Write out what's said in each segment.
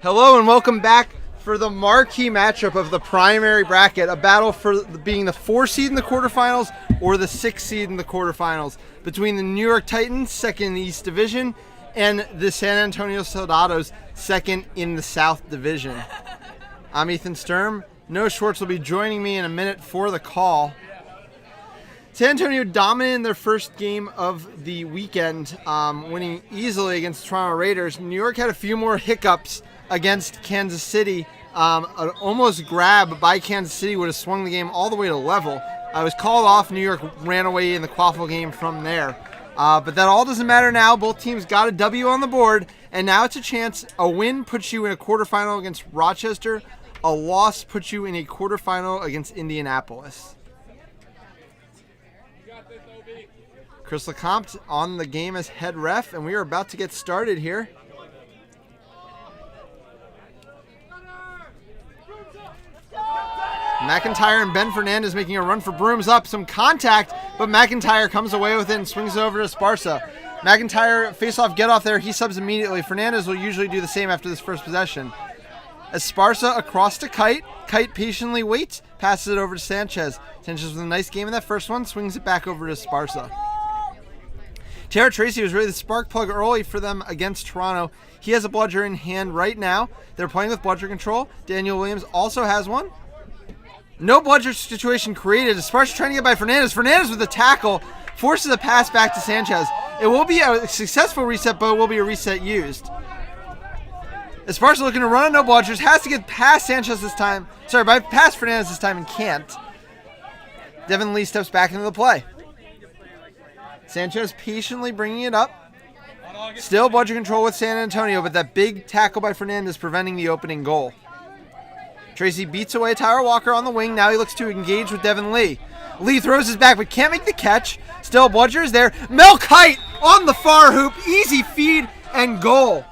Hello and welcome back for the marquee matchup of the primary bracket, a battle for being the 4 seed in the quarterfinals or the 6 seed in the quarterfinals between the New York Titans, second in the East Division, and the San Antonio Soldados, second in the South Division. I'm Ethan Sturm. Noah Schwartz will be joining me in a minute for the call. San Antonio dominated their first game of the weekend, winning easily against the Toronto Raiders. New York had a few more hiccups against Kansas City. An almost grab by Kansas City would have swung the game all the way to level. I was called off. New York ran away in the quaffle game from there. But that all doesn't matter now. Both teams got a W on the board, and now it's a chance. A win puts you in a quarterfinal against Rochester. A loss puts you in a quarterfinal against Indianapolis. Chris LeCompte on the game as head ref, and we are about to get started here. McIntyre and Ben Fernandez making a run for brooms up. Some contact, but McIntyre comes away with it and swings it over to Esparza. McIntyre face-off get-off there. He subs immediately. Fernandez will usually do the same after this first possession. Esparza across to Kite. Kite patiently waits, passes it over to Sanchez. Sanchez with a nice game in that first one, swings it back over to Esparza. Tara Tracy was really the spark plug early for them against Toronto. He has a bludger in hand right now. They're playing with bludger control. Daniel Williams also has one. No bludger situation created. Esparza trying to get by Fernandez. Fernandez with the tackle forces a pass back to Sanchez. It will be a successful reset, but it will be a reset used. Esparza looking to run on no bludgers. Has to get past Sanchez this time. Sorry, past Fernandez this time and can't. Devin Lee steps back into the play. Sanchez patiently bringing it up. Still bludger control with San Antonio, but that big tackle by Fernandez preventing the opening goal. Tracy beats away Tyler Walker on the wing. Now he looks to engage with Devin Lee. Lee throws his back but can't make the catch. Still bludger is there. Mel Kite on the far hoop. Easy feed and goal.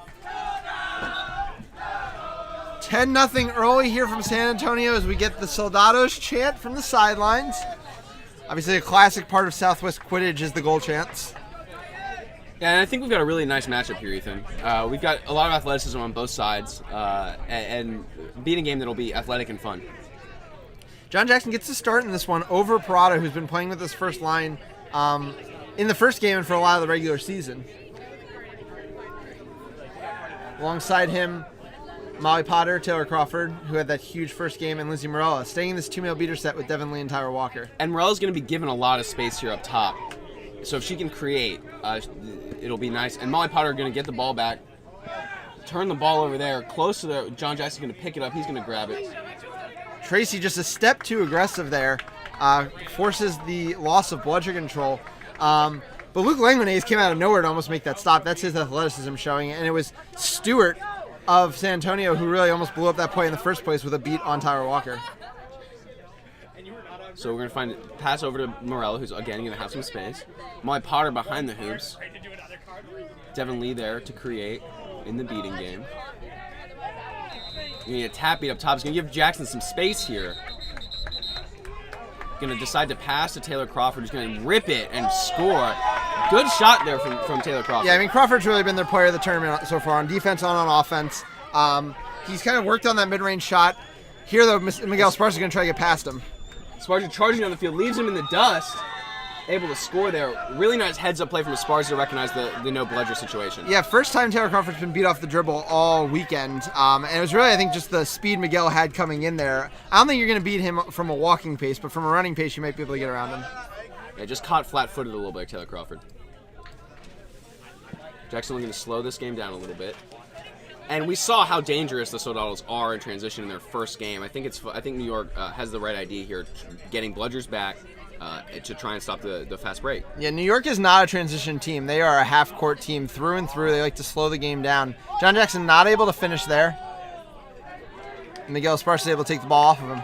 10-0 early here from San Antonio as we get the Soldados chant from the sidelines. Obviously a classic part of Southwest Quidditch is the goal chants. Yeah, and I think we've got a really nice matchup here, Ethan. We've got a lot of athleticism on both sides, and beating a game that'll be athletic and fun. John Jackson gets to start in this one over Parada, who's been playing with this first line in the first game and for a lot of the regular season. Alongside him, Molly Potter, Taylor Crawford, who had that huge first game, and Lindsay Morella, staying in this 2-male beater set with Devin Lee and Tyler Walker. And Morella's going to be given a lot of space here up top. So if she can create, it'll be nice. And Molly Potter are going to get the ball back, turn the ball over there, close to the John Jackson's going to pick it up. He's going to grab it. Tracy just a step too aggressive there, forces the loss of bludger control. But Luke Langmanes came out of nowhere to almost make that stop. That's his athleticism showing, and it was Stewart of San Antonio who really almost blew up that play in the first place with a beat on Tyler Walker. So we're going to pass over to Morella, who's again going to have some space. Molly Potter behind the hoops. Devin Lee there to create in the beating game. Going to get a tap beat up top. He's going to give Jackson some space here. Going to decide to pass to Taylor Crawford, who's going to rip it and score. Good shot there from Taylor Crawford. Yeah, I mean, Crawford's really been their player of the tournament so far on defense and on offense. He's kind of worked on that mid-range shot. Here, though, Miguel Esparza is going to try to get past him. Esparza charging on the field, leaves him in the dust, able to score there. Really nice heads-up play from Esparza to recognize the no bludger situation. Yeah, first time Taylor Crawford's been beat off the dribble all weekend. And it was really, I think, just the speed Miguel had coming in there. I don't think you're going to beat him from a walking pace, but from a running pace, you might be able to get around him. Yeah, just caught flat-footed a little bit, Taylor Crawford. Jackson looking to slow this game down a little bit. And we saw how dangerous the Soldados are in transition in their first game. I think New York has the right idea here, getting bludgers back to try and stop the fast break. Yeah, New York is not a transition team. They are a half-court team through and through. They like to slow the game down. John Jackson not able to finish there. Miguel Esparza able to take the ball off of him.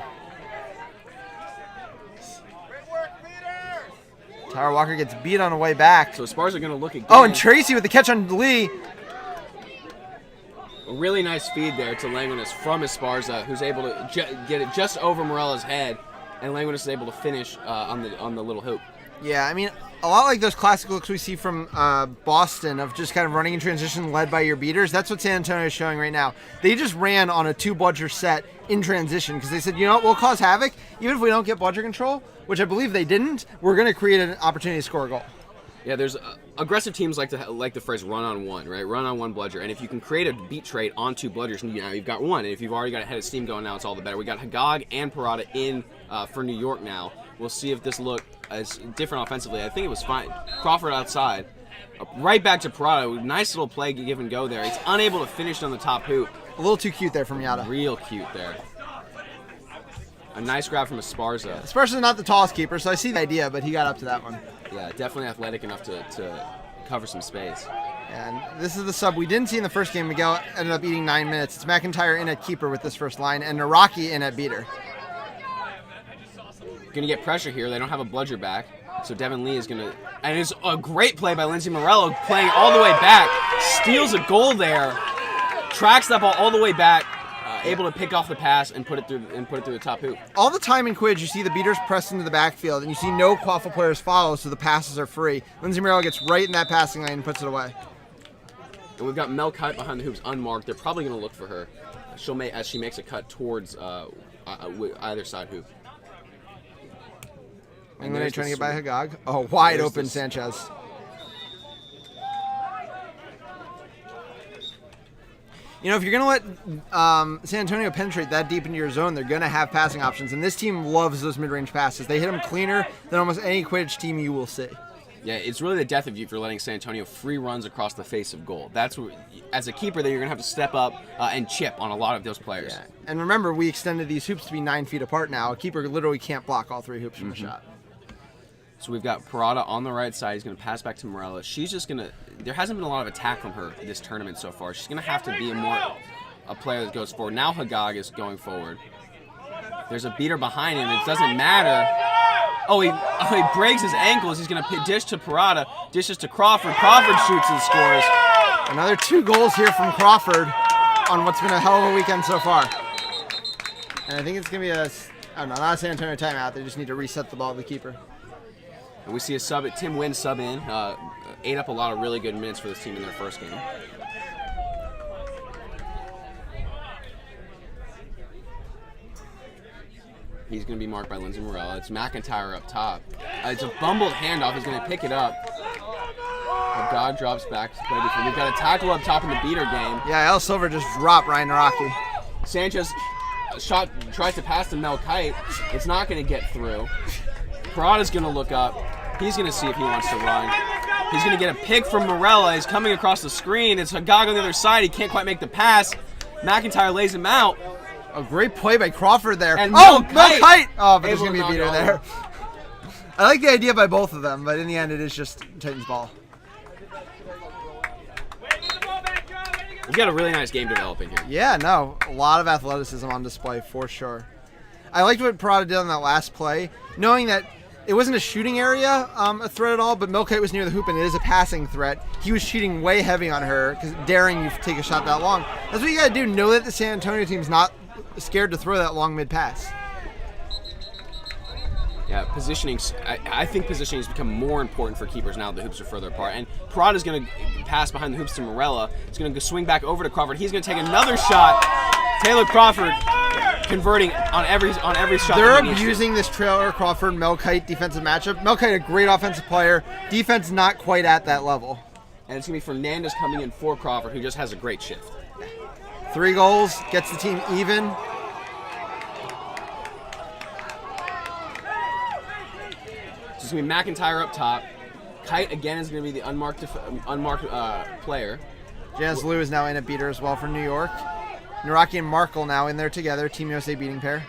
Tyler Walker gets beat on the way back. So Esparza going to look again. Oh, and Tracy with the catch on Lee. A really nice feed there to Languinus from Esparza, who's able to get it just over Morella's head, and Languinus is able to finish on the little hoop. Yeah, I mean, a lot like those classic looks we see from Boston of just kind of running in transition led by your beaters. That's what San Antonio is showing right now. They just ran on a 2-bludger set in transition because they said, you know what, we'll cause havoc. Even if we don't get bludger control, which I believe they didn't, we're going to create an opportunity to score a goal. Yeah, there's aggressive teams like the phrase run on one, right? Run on one bludger. And if you can create a beat trade on 2 bludgers, you've got one. And if you've already got a head of steam going now, it's all the better. We got Hagag and Parada in for New York now. We'll see if this look is different offensively. I think it was fine. Crawford outside. Right back to Parada. Nice little play, give and go there. He's unable to finish on the top hoop. A little too cute there from Yada. Real cute there. A nice grab from Esparza. Esparza's not the tallest keeper, so I see the idea, but he got up to that one. Yeah, definitely athletic enough to cover some space. And this is the sub we didn't see in the first game. Miguel ended up eating 9 minutes. It's McIntyre in at keeper with this first line, and Naraki in at beater. Going to get pressure here. They don't have a bludger back, so Devin Lee is going to... And it's a great play by Lindsay Morello, playing all the way back. Steals a goal there. Tracks that ball all the way back. Able to pick off the pass and put it through the top hoop. All the time in Quidditch, you see the beaters press into the backfield, and you see no Quaffle players follow, so the passes are free. Lindsay Morello gets right in that passing lane and puts it away. And we've got Mel Kite behind the hoops unmarked. They're probably going to look for her. As she makes a cut towards either side hoop. And then they're trying to get by Hagag. Oh, wide open Sanchez. You know, if you're going to let San Antonio penetrate that deep into your zone, they're going to have passing options. And this team loves those mid-range passes. They hit them cleaner than almost any Quidditch team you will see. Yeah, it's really the death of you if you're letting San Antonio free runs across the face of goal. That's what, as a keeper, that you're going to have to step up and chip on a lot of those players. Yeah. And remember, we extended these hoops to be 9 feet apart now. A keeper literally can't block all 3 hoops from a shot. So we've got Parada on the right side. He's going to pass back to Morella. She's just going to... There hasn't been a lot of attack from her this tournament so far. She's going to have to be a player that goes forward. Now Hagag is going forward. There's a beater behind him. It doesn't matter. Oh, he breaks his ankles. He's going to dish to Parada. Dishes to Crawford. Crawford shoots and scores. Another 2 goals here from Crawford on what's been a hell of a weekend so far. And I think it's going to be I don't know, not a San Antonio timeout. They just need to reset the ball to the keeper. And we see Tim Wynn sub in. Ate up a lot of really good minutes for this team in their first game. He's going to be marked by Lindsay Morella. It's McIntyre up top. It's a bumbled handoff. He's going to pick it up. God drops back. We've got a tackle up top in the beater game. Yeah, El Silver just dropped Ryan Naraki. Sanchez tries to pass to Mel Kite. It's not going to get through. Parada's going to look up. He's going to see if he wants to run. He's going to get a pick from Morella. He's coming across the screen. It's Hagag on the other side. He can't quite make the pass. McIntyre lays him out. A great play by Crawford there. And Mel Kite! Kite! Oh, but there's going to be a beater there. I like the idea by both of them, but in the end, it is just Titans ball. We've got a really nice game developing here. Yeah, no. A lot of athleticism on display, for sure. I liked what Parada did on that last play, knowing that it wasn't a shooting area, a threat at all, but Milkite was near the hoop and it is a passing threat. He was cheating way heavy on her, because daring you to take a shot that long. That's what you got to do. Know that the San Antonio team's not scared to throw that long mid-pass. Yeah, positioning. I think positioning has become more important for keepers now that the hoops are further apart. And Parada's going to pass behind the hoops to Morella. He's going to swing back over to Crawford. He's going to take another shot. Taylor Crawford converting on every shot. They're abusing this Taylor Crawford Melkite defensive matchup. Melkite, a great offensive player. Defense not quite at that level. And it's going to be Fernandez coming in for Crawford, who just has a great shift. 3 goals, gets the team even. So it's going to be McIntyre up top. Kite, again, is going to be the unmarked player. Jazz Lou is now in a beater as well for New York. Naraki and Markle now in there together. Team USA beating pair.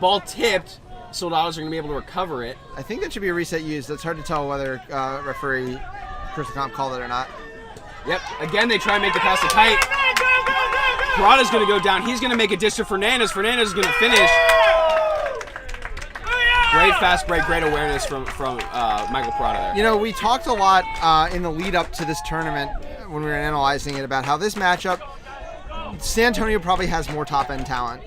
Ball tipped. Soldados are going to be able to recover it. I think that should be a reset used. It's hard to tell whether referee Chris Comp called it or not. Yep. Again, they try and make the pass to Kite. Parada's going to go down. He's going to make a dish to Fernandez. Fernandez is going to finish. Great fast break, great awareness from Michael Parada there. You know, we talked a lot in the lead up to this tournament when we were analyzing it about how this matchup, San Antonio probably has more top-end talent,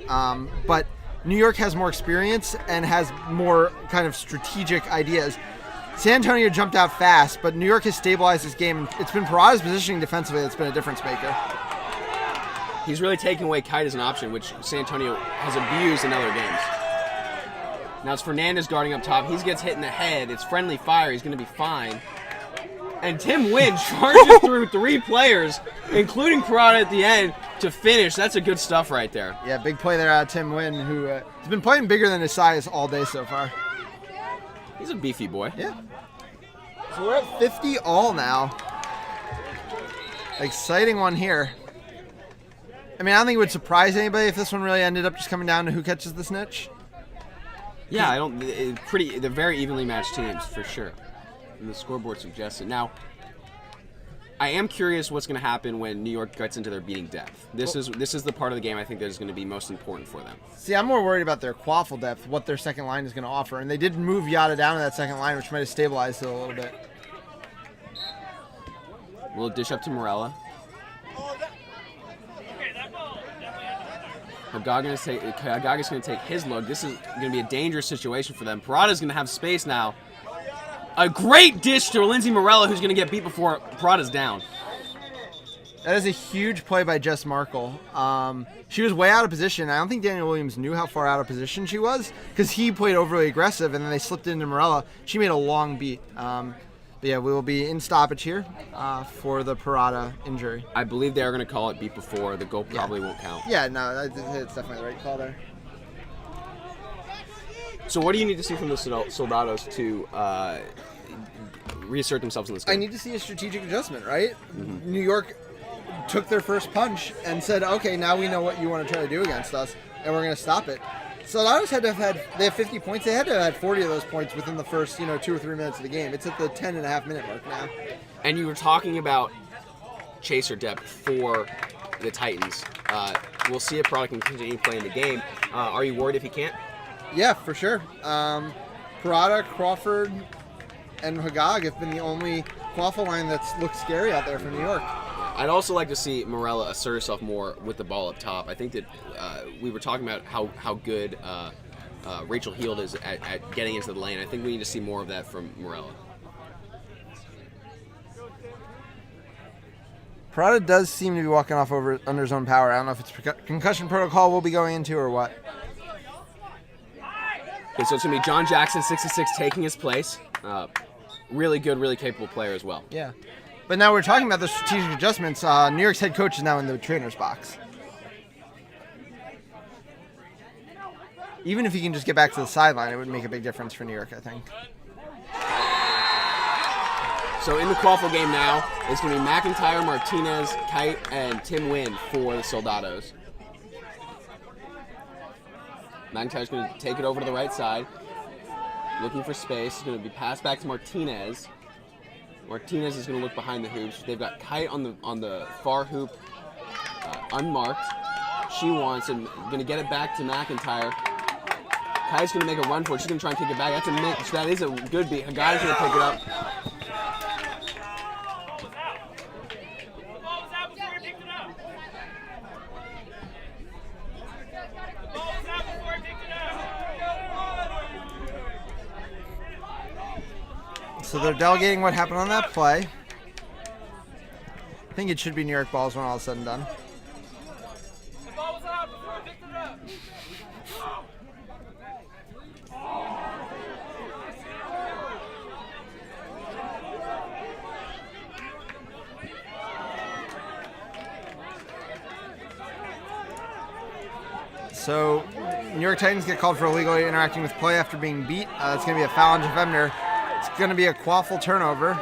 but New York has more experience and has more kind of strategic ideas. San Antonio jumped out fast, but New York has stabilized this game. And it's been Parada's positioning defensively that's been a difference maker. He's really taken away Kite as an option, which San Antonio has abused in other games. Now it's Fernandez guarding up top. He gets hit in the head. It's friendly fire. He's going to be fine. And Tim Wynn charges through 3 players, including Parada at the end, to finish. That's a good stuff right there. Yeah, big play there out of Tim Wynn, who has been playing bigger than his size all day so far. He's a beefy boy. Yeah. So we're at 50 all now. Exciting one here. I mean, I don't think it would surprise anybody if this one really ended up just coming down to who catches the snitch. Yeah, they're very evenly matched teams for sure. And the scoreboard suggests it. Now, I am curious what's going to happen when New York gets into their beating depth. This is the part of the game I think that is going to be most important for them. See, I'm more worried about their quaffle depth, what their second line is going to offer. And they did move Yada down to that second line, which might have stabilized it a little bit. We'll dish up to Morella. Hagaga's going to take his look. This is going to be a dangerous situation for them. Parada's going to have space now. A great dish to Lindsay Morella, who's going to get beat before Parada's down. That is a huge play by Jess Markle. She was way out of position. I don't think Daniel Williams knew how far out of position she was because he played overly aggressive, and then they slipped into Morella. She made a long beat. But yeah, we will be in stoppage here for the Parada injury. I believe they are going to call it beat before. The goal probably won't count. Yeah, no, it's definitely the right call there. So what do you need to see from the Soldados to reassert themselves in this game? I need to see a strategic adjustment, right? Mm-hmm. New York took their first punch and said, okay, now we know what you want to try to do against us, and we're going to stop it. Soldados they have 50 points. They had to have had 40 of those points within the first 2 or 3 minutes of the game. It's at the 10.5 minute mark now. And you were talking about chaser depth for the Titans. We'll see if Parada can continue playing the game. Are you worried if he can't? Yeah, for sure. Parada, Crawford, and Hagag have been the only quaffle line that's looked scary out there for New York. I'd also like to see Morella assert herself more with the ball up top. I think that we were talking about how good Rachel Heald is at getting into the lane. I think we need to see more of that from Morella. Parada does seem to be walking off under his own power. I don't know if it's concussion protocol we'll be going into or what. Okay, so it's going to be John Jackson, 66, taking his place. Really good, really capable player as well. Yeah. But now we're talking about the strategic adjustments. New York's head coach is now in the trainer's box. Even if he can just get back to the sideline, it would make a big difference for New York, I think. So in the quaffle game now, it's going to be McIntyre, Martinez, Kite, and Tim Wynn for the Soldados. McIntyre's going to take it over to the right side, looking for space. It's going to be passed back to Martinez. Martinez is going to look behind the hoops. They've got Kite on the far hoop, unmarked. She wants and going to get it back to McIntyre. Kite's going to make a run for it. She's going to try and take it back. That is a good beat. Hagai's going to pick it up. So they're delegating what happened on that play. I think it should be New York balls when all is said and done. So New York Titans get called for illegally interacting with play after being beat. That's going to be a foul on Jeff Ebner. It's going to be a quaffle turnover.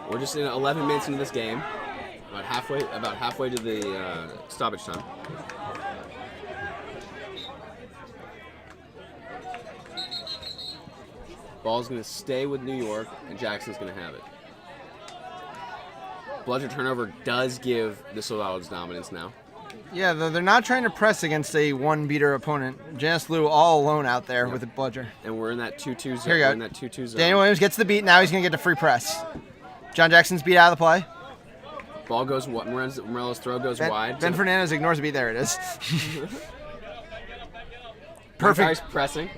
We're just in 11 minutes into this game, about halfway to the stoppage time. Ball's going to stay with New York, and Jackson's going to have it. Bludger turnover does give the Soldados dominance now. Yeah, they're not trying to press against a one-beater opponent. Janice Liu all alone out there with a bludger. And we're in that 2-2 zone. Here we go. We're in that 2-2 zone. Daniel Williams gets the beat. Now he's going to get the free press. John Jackson's beat out of the play. Ball goes, Morella's throw goes wide. Ben Fernandez ignores the beat. There it is. Perfect. Nice pressing.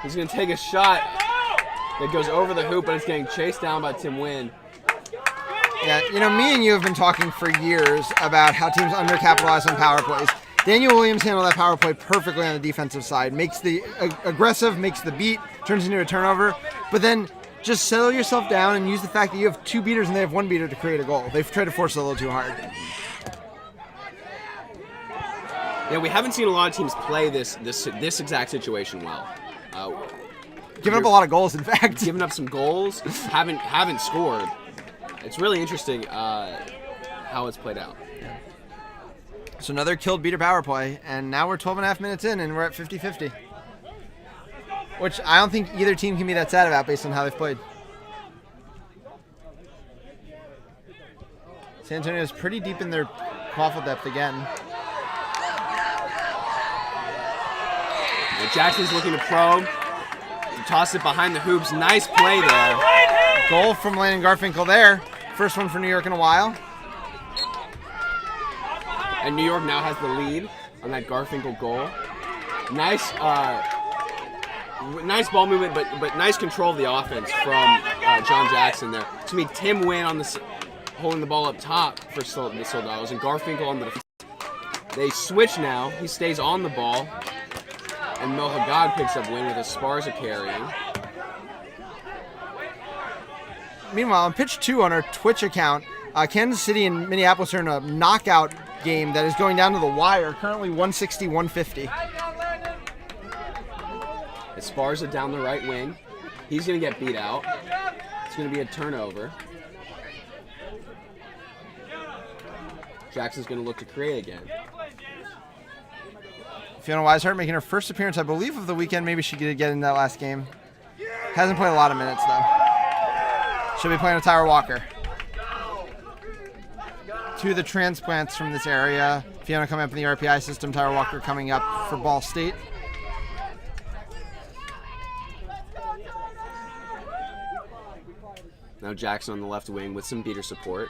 He's going to take a shot that goes over the hoop, but it's getting chased down by Tim Wynn. Yeah, me and you have been talking for years about how teams undercapitalize on power plays. Daniel Williams handled that power play perfectly on the defensive side. Makes the aggressive, makes the beat, turns into a turnover. But then just settle yourself down and use the fact that you have 2 beaters and they have 1 beater to create a goal. They've tried to force it a little too hard. Yeah, we haven't seen a lot of teams play this exact situation well. Giving up a lot of goals, in fact. Giving up some goals, haven't scored. It's really interesting how it's played out. So another killed beater power play, and now we're 12.5 minutes in, and we're at 50-50. Which I don't think either team can be that sad about based on how they've played. San Antonio is pretty deep in their quaffle depth again. And Jackson's looking to probe. Toss it behind the hoops. Nice play there. Goal from Landon Garfinkel there. First one for New York in a while. And New York now has the lead on that Garfinkel goal. Nice ball movement, but nice control of the offense from John Jackson there. To me, Tim Wynn holding the ball up top for the Soldados, and Garfinkel on the defense. They switch now. He stays on the ball, and Mohagog picks up Wynn with Esparza carrying. Meanwhile, on pitch 2 on our Twitch account, Kansas City and Minneapolis are in a knockout game that is going down to the wire, currently 160-150. Esparza down the right wing. He's going to get beat out. It's going to be a turnover. Jackson's going to look to create again. Fiona Weishart making her first appearance, I believe, of the weekend. Maybe she could get in that last game. Hasn't played a lot of minutes, though. She'll be playing with Tyra Walker. 2 of the transplants from this area. Fiona coming up in the RPI system. Tyra Walker coming up for Ball State. Now Jackson on the left wing with some beater support.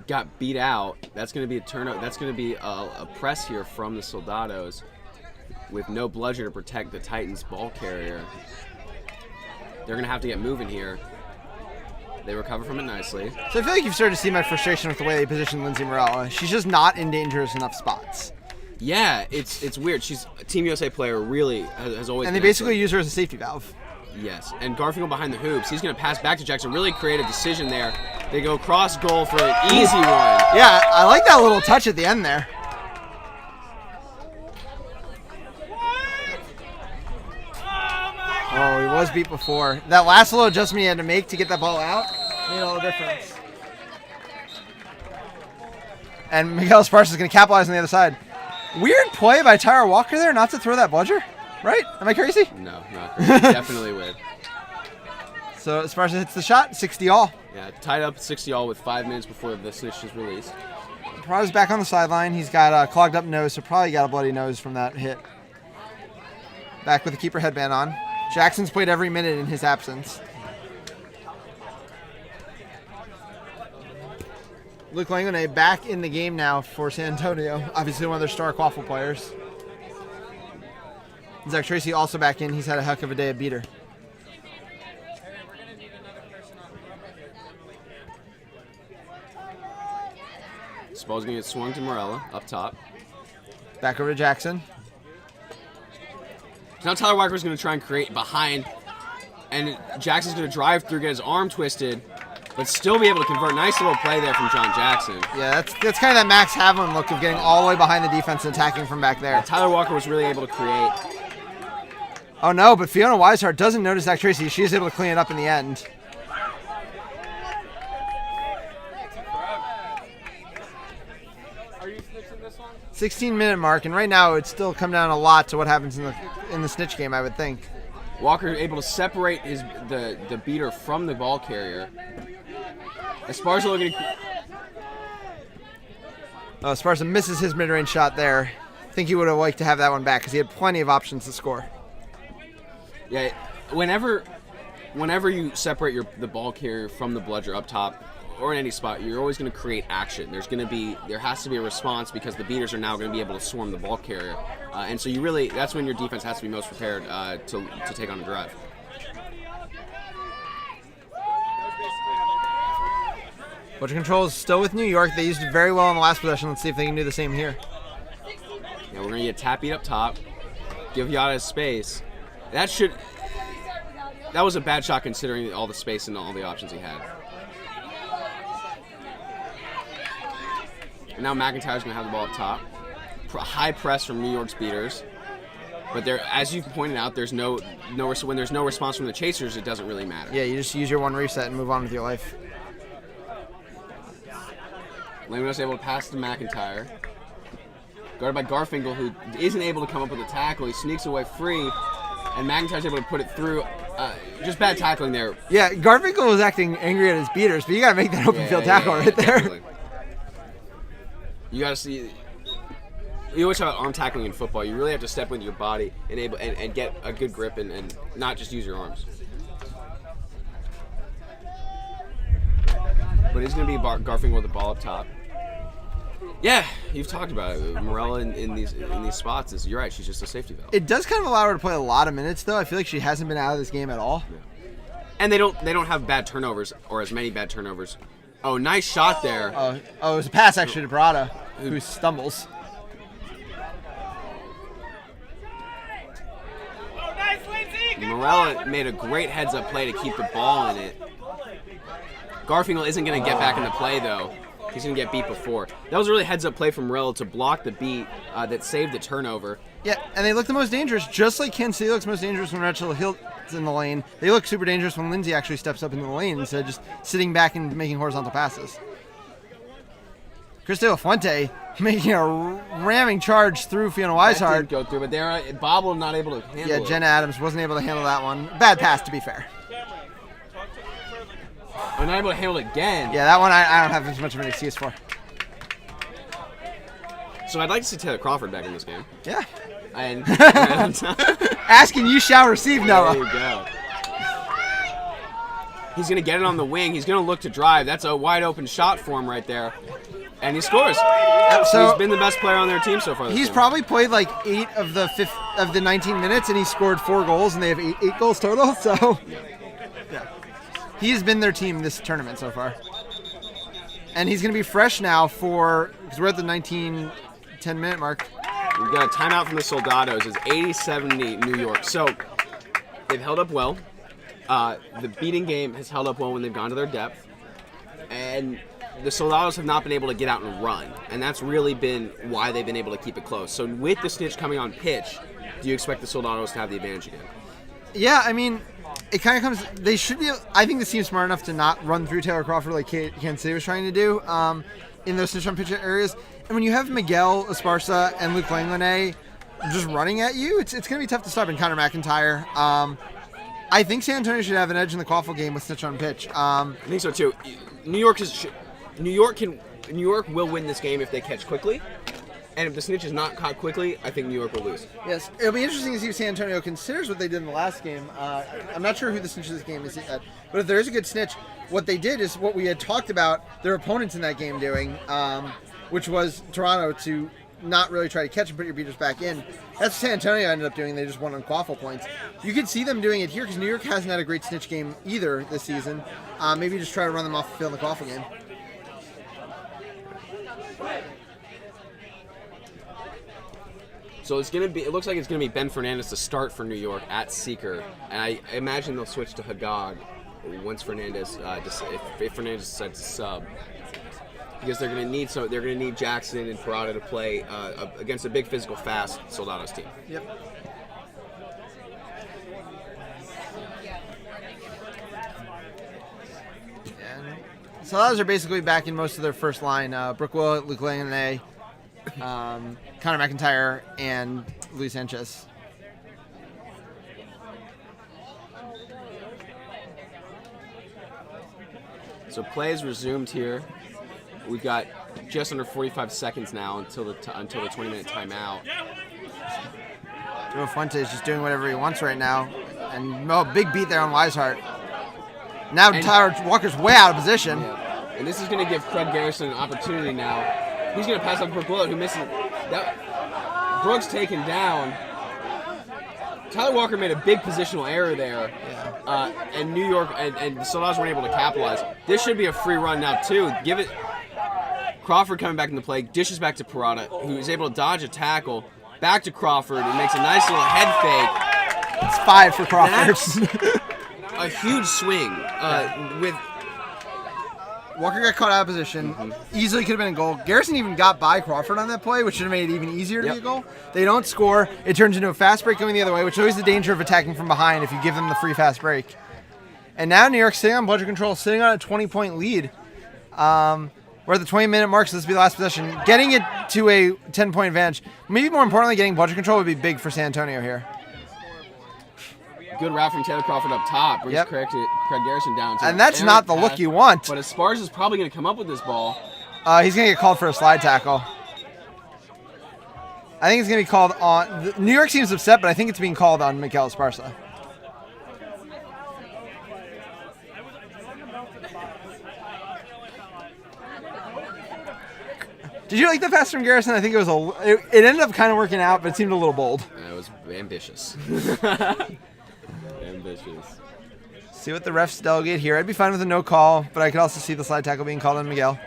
Got beat out. That's going to be a turnover. That's going to be a press here from the Soldados with no bludger to protect the Titans ball carrier. They're going to have to get moving here. They recover from it nicely. So I feel like you've started to see my frustration with the way they position Lindsay Morella. She's just not in dangerous enough spots. Yeah, it's weird. She's a Team USA player, really has always. And they basically use her as a safety valve. Yes, and Garfinkel behind the hoops. He's going to pass back to Jackson. Really create a decision there. They go cross goal for an easy one. Yeah, I like that little touch at the end there. Oh, he was beat before. That last little adjustment he had to make to get that ball out made all the difference. And Miguel Esparza is going to capitalize on the other side. Weird play by Tyra Walker there not to throw that bludger, right? Am I crazy? No, not crazy. Definitely weird. So Esparza hits the shot, 60-all. Yeah, tied up 60-all with 5 minutes before the snitch is released. Prada's back on the sideline. He's got a clogged up nose, so probably got a bloody nose from that hit. Back with the keeper headband on. Jackson's played every minute in his absence. Luke Langone back in the game now for San Antonio. Obviously one of their star quaffle players. Zach Tracy also back in. He's had a heck of a day at beater. This ball's going to get swung to Morella up top. Back over to Jackson. Now Tyler Walker's going to try and create behind, and Jackson's going to drive through, get his arm twisted, but still be able to convert. Nice little play there from John Jackson. Yeah, that's kind of that Max Havlin look of getting all the way behind the defense and attacking from back there. And Tyler Walker was really able to create. Oh no, but Fiona Weishart doesn't notice Zach Tracy. She is able to clean it up in the end. Are you snitching this one? 16-minute mark, and right now it's still come down a lot to what happens in the snitch game, I would think. Walker able to separate the beater from the ball carrier. Esparza looking. Oh, Esparza misses his mid-range shot there. I think he would have liked to have that one back because he had plenty of options to score. Yeah, whenever you separate the ball carrier from the bludger up top, or in any spot, you're always going to create action. There has to be a response because the beaters are now going to be able to swarm the ball carrier, and so that's when your defense has to be most prepared to take on a drive. Motion control is still with New York. They used it very well in the last possession. Let's see if they can do the same here. Yeah, we're going to get tap beat up top, give Yada space. That was a bad shot considering all the space and all the options he had. And now McIntyre's going to have the ball up top. High press from New York's beaters. But as you've pointed out, when there's no response from the chasers, it doesn't really matter. Yeah, you just use your one reset and move on with your life. Lemnos able to pass to McIntyre. Guarded by Garfinkel, who isn't able to come up with a tackle. He sneaks away free, and McIntyre's able to put it through. Just bad tackling there. Yeah, Garfinkel was acting angry at his beaters, but you got to make that open field tackle right there. Definitely. You got to see. You always talk about arm tackling in football. You really have to step with your body and get a good grip and not just use your arms. But it's going to be Garfinkel with the ball up top. Yeah, you've talked about it. Morella in these spots you're right. She's just a safety valve. It does kind of allow her to play a lot of minutes, though. I feel like she hasn't been out of this game at all. Yeah. And they don't have bad turnovers or as many bad turnovers. Oh, nice shot there. It was a pass actually to Barada, who stumbles. Morella made a great heads-up play to keep the ball in it. Garfinkel isn't going to get back into play, though. He's going to get beat before. That was a really heads-up play from Morella to block the beat that saved the turnover. Yeah, and they look the most dangerous, just like Kansas City looks most dangerous when Rachel Hill's in the lane. They look super dangerous when Lindsay actually steps up into the lane instead of just sitting back and making horizontal passes. Chris De La Fuente making a ramming charge through Fiona That Weishart. didn't go through, but Bobble not able to handle it. Yeah, Jenna Adams wasn't able to handle that one. Bad pass, to be fair. Oh, not able to handle it again. Yeah, that one I don't have as much of an excuse for. So I'd like to see Taylor Crawford back in this game. Yeah. And Asking you shall receive, Noah. there you go. He's going to get it on the wing. He's going to look to drive. That's a wide open shot for him right there. And he scores. So he's been the best player on their team so far this he's game. probably played like 8 of the 19 minutes, and he scored 4 goals, and they have 8 goals total. So, yeah, he's been their team this tournament so far, and he's going to be fresh now because we're at the 10-minute mark. We've got a timeout from the Soldados. It's 80-70 New York. So they've held up well. The beating game has held up well when they've gone to their depth, and the Soldados have not been able to get out and run, and that's really been why they've been able to keep it close. So with the snitch coming on pitch, do you expect the Soldados to have the advantage again? Yeah, I mean, it kind of comes. They should be. I think this team's smart enough to not run through Taylor Crawford like Kansas City was trying to do in those snitch on pitch areas. And when you have Miguel Esparza and Luke Langlanay just running at you, it's going to be tough to stop. And Connor McIntyre. I think San Antonio should have an edge in the Quaffle game with snitch on pitch. I think so too. New York will win this game if they catch quickly, and if the snitch is not caught quickly, I think New York will lose. Yes, it'll be interesting to see if San Antonio considers what they did in the last game. I'm not sure who the snitch of this game is yet, but if there is a good snitch, what they did is what we had talked about their opponents in that game doing, which was Toronto to not really try to catch and put your beaters back in. That's what San Antonio ended up doing. They just won on Quaffle points. You could see them doing it here because New York hasn't had a great snitch game either this season. Maybe just try to run them off the field in the Quaffle game. So it looks like it's gonna be Ben Fernandez to start for New York at Seeker, and I imagine they'll switch to Hagag once Fernandez if Fernandez decides to sub, because they're gonna need Jackson and Parada to play against a big physical fast Soldados team. Yep. Soldados are basically back in most of their first line. Brooke Will, Luke Langlanay, Connor McIntyre, and Luis Sanchez. So play is resumed here. We've got just under 45 seconds now until the 20-minute timeout. Joe Fuente is just doing whatever he wants right now, and big beat there on Weishart. Now Tyler Walker's way out of position. Yeah. And this is going to give Craig Garrison an opportunity now. He's going to pass off Brooke Willett, who misses. Brooks taken down. Tyler Walker made a big positional error there. Yeah. And New York and the Soldados weren't able to capitalize. This should be a free run now, too. Give it. Crawford coming back into play, dishes back to Parada, who is able to dodge a tackle. Back to Crawford, who makes a nice little head fake. It's 5 for Crawford. That's a huge swing. With Walker got caught out of position. Easily could have been a goal. Garrison even got by Crawford on that play, which should have made it even easier to be a goal. They don't score. It turns into a fast break going the other way, which is always the danger of attacking from behind if you give them the free fast break. And now New York sitting on bludger control, sitting on a 20-point lead. We're at the 20-minute mark, so this will be the last possession. Getting it to a 10-point advantage, maybe more importantly, getting bludger control would be big for San Antonio here. good route from Taylor Crawford up top. Brings Craig Garrison down. And that's not the look you want. But Esparza is probably going to come up with this ball. He's going to get called for a slide tackle. I think it's going to be called on... New York seems upset, but I think it's being called on Mikel Esparza. Did you like the pass from Garrison? I think it was it ended up kind of working out, but it seemed a little bold. It was ambitious. Ambitious. See what the refs delegate here. I'd be fine with a no call, but I could also see the slide tackle being called on Miguel.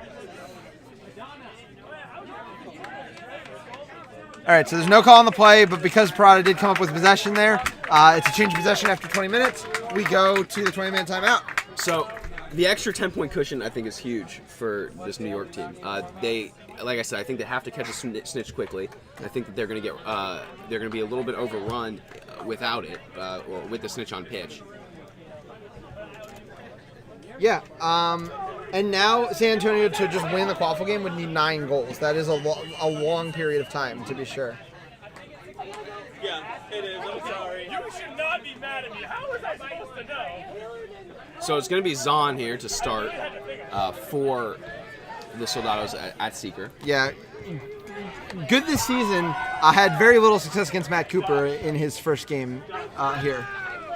All right, so there's no call on the play, but because Parada did come up with possession there, it's a change of possession after 20 minutes. We go to the 20-minute timeout. So the extra 10-point cushion, I think, is huge for this New York team. Like I said, I think they have to catch a snitch quickly. I think that they're going to be a little bit overrun without it, or with the snitch on pitch. Yeah, and now San Antonio to just win the qualifier game would need 9 goals. That is a long period of time, to be sure. Yeah, it is. I'm sorry. You should not be mad at me. How was I supposed to know? So it's going to be Zahn here to start for the Soldados at Seeker. Yeah, good this season. Had very little success against Matt Cooper in his first game here.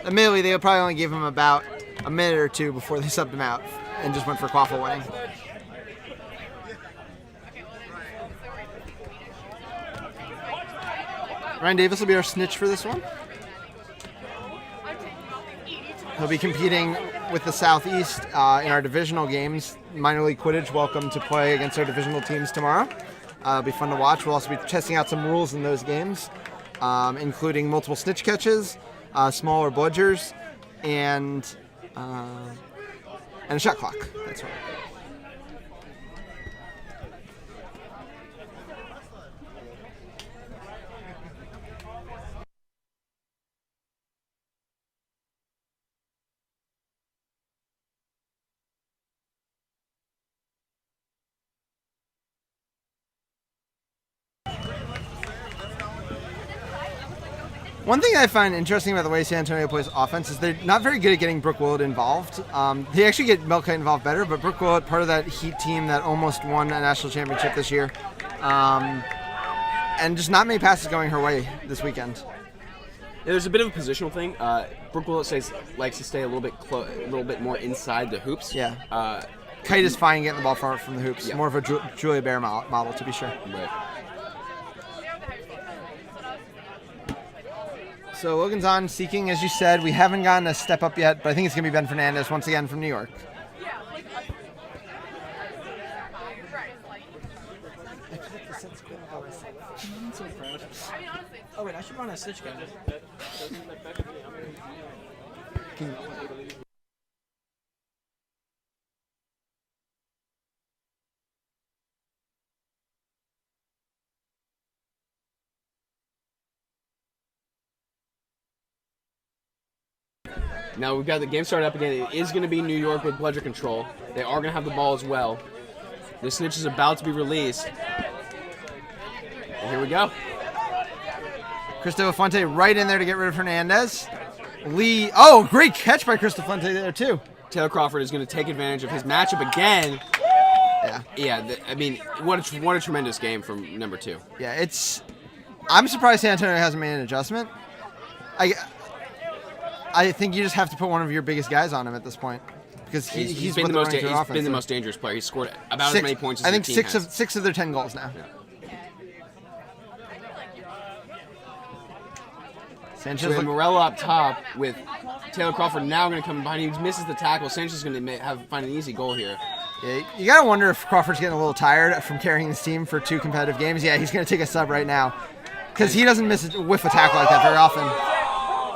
Admittedly, they probably only gave him about a minute or two before they subbed him out and just went for quaffle winning. Ryan Davis will be our snitch for this one. He'll be competing with the Southeast in our divisional games. Minor League Quidditch, welcome to play against our divisional teams tomorrow. It'll be fun to watch. We'll also be testing out some rules in those games, including multiple snitch catches, smaller bludgers, and a shot clock. That's right. One thing I find interesting about the way San Antonio plays offense is they're not very good at getting Brooke Willett involved. They actually get Melkite involved better, but Brooke Willett, part of that Heat team that almost won a national championship this year, and just not many passes going her way this weekend. Yeah, there's a bit of a positional thing. Brooke Willett likes to stay a little bit more inside the hoops. Yeah. Kite is fine getting the ball from the hoops. Yeah. More of a Julia Bear model, to be sure. Right. So Logan's on seeking, as you said. We haven't gotten a step up yet, but I think it's going to be Ben Fernandez once again from New York. Oh wait, I should run a snitch game. Now we've got the game started up again. It is going to be New York with bludger control. They are going to have the ball as well. The snitch is about to be released. And here we go. Cristo Fuente right in there to get rid of Hernandez. Lee, great catch by Cristo Fuente there too. Taylor Crawford is going to take advantage of his matchup again. Yeah. I mean, what a tremendous game from number 2. Yeah, I'm surprised San Antonio hasn't made an adjustment. I think you just have to put one of your biggest guys on him at this point. because He's what been they're the most running through he's offense, been the so. most dangerous player. He's scored about as many points as I think the team has. six of their 10 goals now. Yeah. Sanchez So Morello up top with Taylor Crawford now going to come behind. He misses the tackle. Sanchez is going to find an easy goal here. Yeah, you gotta wonder if Crawford's getting a little tired from carrying his team for 2 competitive games. Yeah, he's gonna take a sub right now because he doesn't whiff a tackle like that very often.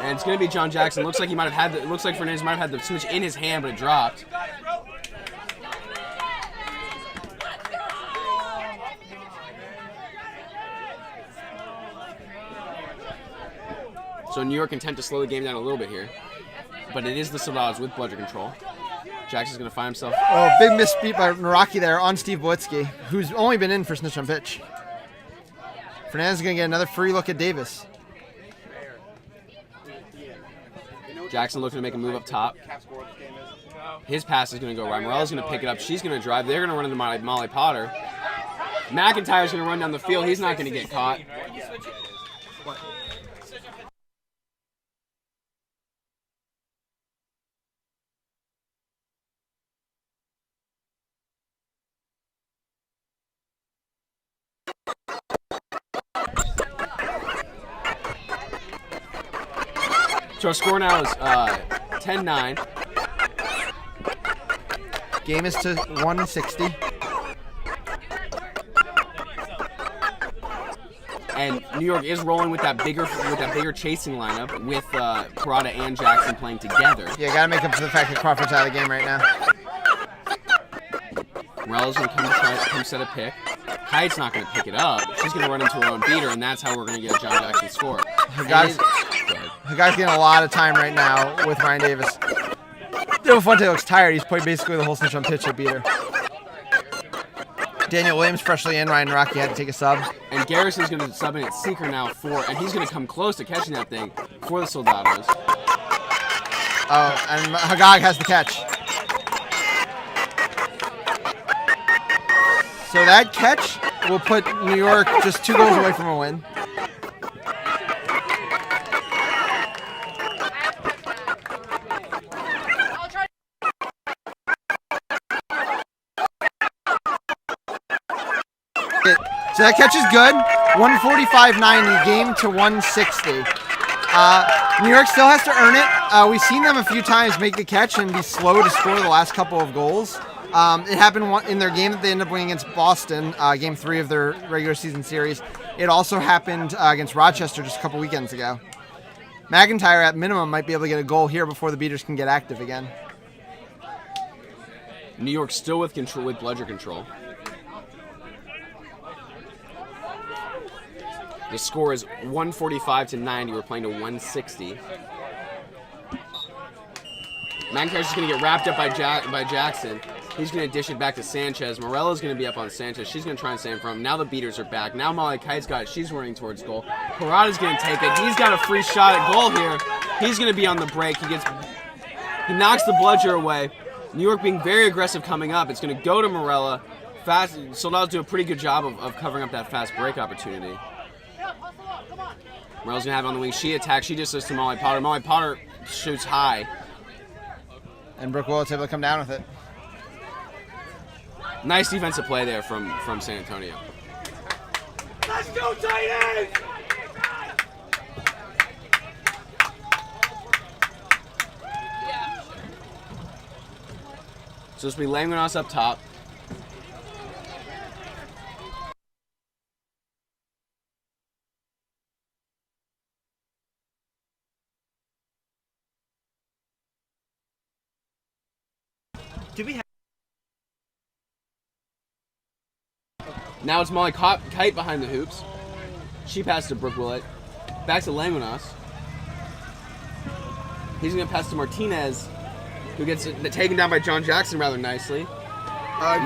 And it's going to be John Jackson. Looks like he might have had. Looks like Fernandez might have had the switch in his hand, but it dropped. So New York intent to slow the game down a little bit here, but it is the Soldados with bludger control. Jackson's going to find himself. Oh, big misbeat by Naraki there on Steve Bolitsky, who's only been in for snitch on pitch. Fernandez is going to get another free look at Davis. Jackson looking to make a move up top. His pass is going to go right. Morello's going to pick it up. She's going to drive. They're going to run into Molly Potter. McIntyre's going to run down the field. He's not going to get caught. So our score now is 10-9. Game is to 160. And New York is rolling with that bigger chasing lineup with Parada and Jackson playing together. Yeah, gotta make up for the fact that Crawford's out of the game right now. Morello's going to come set a pick. Kite's not going to pick it up. She's going to run into her own beater, and that's how we're going to get a John Jackson score. The guy's getting a lot of time right now with Ryan Davis. Del Fuente looks tired. He's played basically the whole snitch on pitch at beater. Daniel Williams freshly in. Ryan Rocky had to take a sub. And Garrison's going to sub in at Seeker now and he's going to come close to catching that thing for the Soldados. Oh, and Hagag has the catch. So that catch will put New York just 2 goals away from a win. So that catch is good. 145.90, game to 160. New York still has to earn it. We've seen them a few times make the catch and be slow to score the last couple of goals. It happened in their game that they ended up winning against Boston, game 3 of their regular season series. It also happened against Rochester just a couple weekends ago. McIntyre, at minimum, might be able to get a goal here before the beaters can get active again. New York still with bludger control. The score is 145-90. We're playing to 160. McIntyre's just going to get wrapped up by Jackson. He's going to dish it back to Sanchez. Morello's going to be up on Sanchez. She's going to try and stand from him. Now the beaters are back. Now Molly Kite's got it. She's running towards goal. Parada's going to take it. He's got a free shot at goal here. He's going to be on the break. He knocks the bludger away. New York being very aggressive coming up. It's going to go to Morello. Soldados do a pretty good job of covering up that fast break opportunity. Morello's going to have it on the wing. She attacks. She just says to Molly Potter. Molly Potter shoots high. And Brooke Willet's able to come down with it. Nice defensive play there from San Antonio. Let's go, Titans! So this will be Langonos up top. Now it's Molly Kite behind the hoops. She passes to Brooke Willett. Back to Langonos. He's going to pass to Martinez, who gets it taken down by John Jackson rather nicely.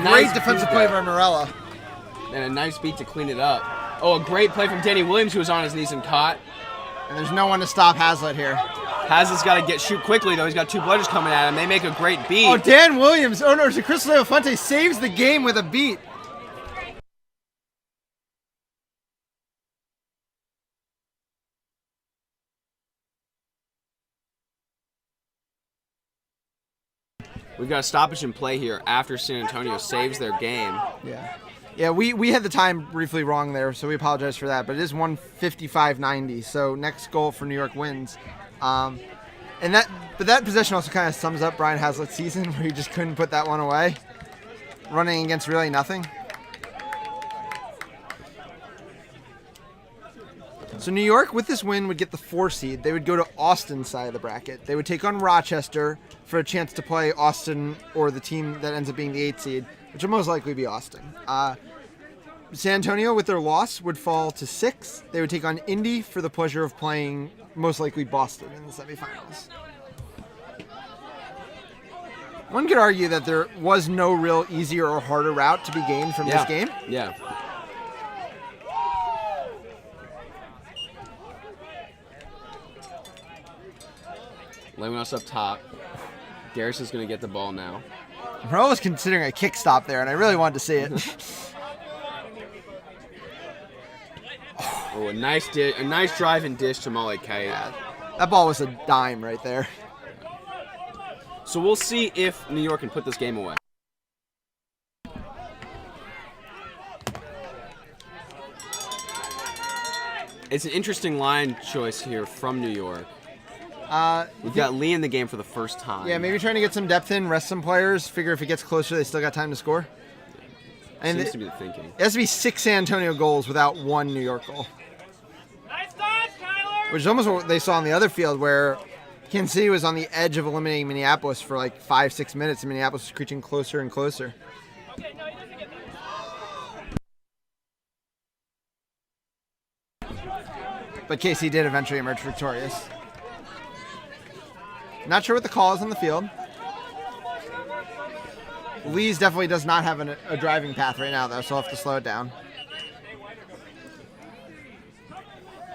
Great defensive play by Morella. And a nice beat to clean it up. Oh, a great play from Danny Williams, who was on his knees and caught. And there's no one to stop Hazlitt here. Hazlitt's got to shoot quickly, though. He's got 2 bludgers coming at him. They make a great beat. Oh, Dan Williams. Oh, no, Crystal Del Fuente saves the game with a beat. We've got a stoppage in play here after San Antonio saves their game. Yeah. Yeah, we had the time briefly wrong there, so we apologize for that. But it is 155-90, so next goal for New York wins. But that possession also kind of sums up Brian Hazlett's season, where he just couldn't put that one away, running against really nothing. So New York, with this win, would get the 4 seed. They would go to Austin's side of the bracket. They would take on Rochester for a chance to play Austin or the team that ends up being the 8 seed, which will most likely be Austin. San Antonio, with their loss, would fall to 6. They would take on Indy for the pleasure of playing most likely Boston in the semifinals. One could argue that there was no real easier or harder route to be gained from this game. Yeah. Laying us up top. Garrison's going to get the ball now. Morello was considering a kick stop there, and I really wanted to see it. Oh, a nice drive and dish to Molly Kite. Yeah, that ball was a dime right there. So we'll see if New York can put this game away. It's an interesting line choice here from New York. We've got Lee in the game for the first time. Yeah, maybe trying to get some depth in, rest some players, figure if it gets closer, they still got time to score. And Seems to be the thinking. It has to be 6 San Antonio goals without 1 New York goal. Nice dodge, Tyler! Which is almost what they saw on the other field, where Kansas City was on the edge of eliminating Minneapolis for like 5-6 minutes, and Minneapolis was creeping closer and closer. Okay, no, he doesn't get that. But KC did eventually emerge victorious. Not sure what the call is on the field. Lee's definitely does not have a driving path right now, though, so I'll have to slow it down.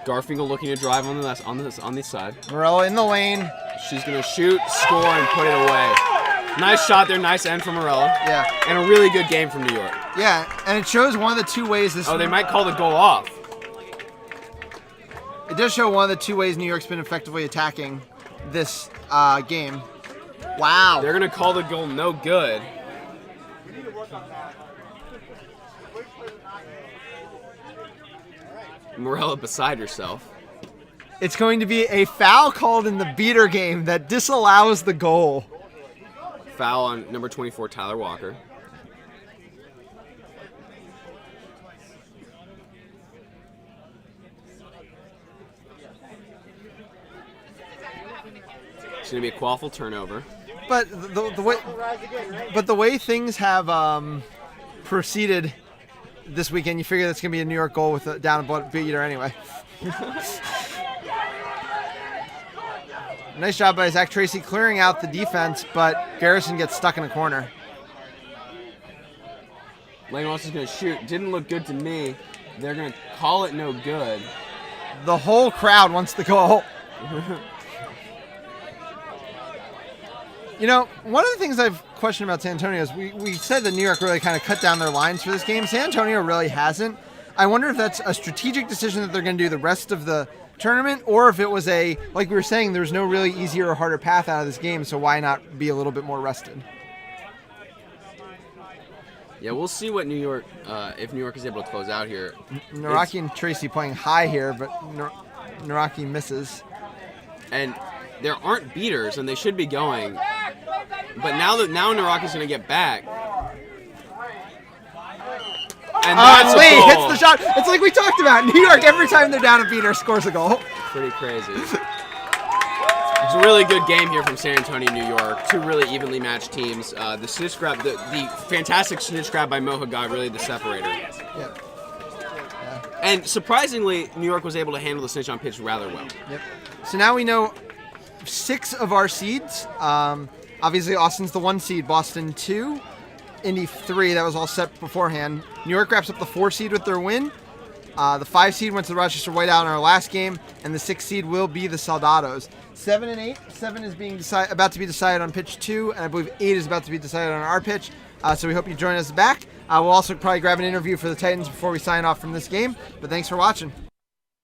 Garfinkel looking to drive on this side. Morello in the lane. She's going to shoot, score, and put it away. Nice shot there. Nice end from Morello. Yeah. And a really good game from New York. Yeah, and it shows one of the 2 ways this... Oh, they might call the goal off. It does show one of the 2 ways New York's been effectively attacking this game. Wow. They're going to call the goal no good. Morella beside herself. It's going to be a foul called in the beater game that disallows the goal. Foul on number 24, Tyler Walker. It's going to be a quaffle turnover. But the way things have proceeded this weekend, you figure that's going to be a New York goal with a down and beater anyway. Nice job by Zach Tracy clearing out the defense, but Garrison gets stuck in a corner. Langos is going to shoot. Didn't look good to me. They're going to call it no good. The whole crowd wants the goal. You know, one of the things I've questioned about San Antonio is we said that New York really kind of cut down their lines for this game. San Antonio really hasn't. I wonder if that's a strategic decision that they're going to do the rest of the tournament, or if it was like we were saying, there's no really easier or harder path out of this game, so why not be a little bit more rested? Yeah, we'll see what New York, if New York is able to close out here. Naraki and Tracy playing high here, but Naraki misses. And there aren't beaters, and they should be going. But now Naraki's going to get back. And that's Lee a goal. hits the shot. It's like we talked about. New York, every time they're down a beater, scores a goal. Pretty crazy. It's a really good game here from San Antonio, New York. 2 really evenly matched teams. The snitch grab, the fantastic snitch grab by Moha got really the separator. Yeah. And surprisingly, New York was able to handle the snitch on pitch rather well. Yep. So now we know 6 of our seeds. Obviously, Austin's the 1 seed, Boston 2, Indy 3. That was all set beforehand. New York wraps up the 4 seed with their win. The 5 seed went to the Rochester Whiteout in our last game, and the 6 seed will be the Soldados. 7 and 8. 7 is being about to be decided on pitch 2, and I believe 8 is about to be decided on our pitch. So we hope you join us back. We'll also probably grab an interview for the Titans before we sign off from this game. But thanks for watching.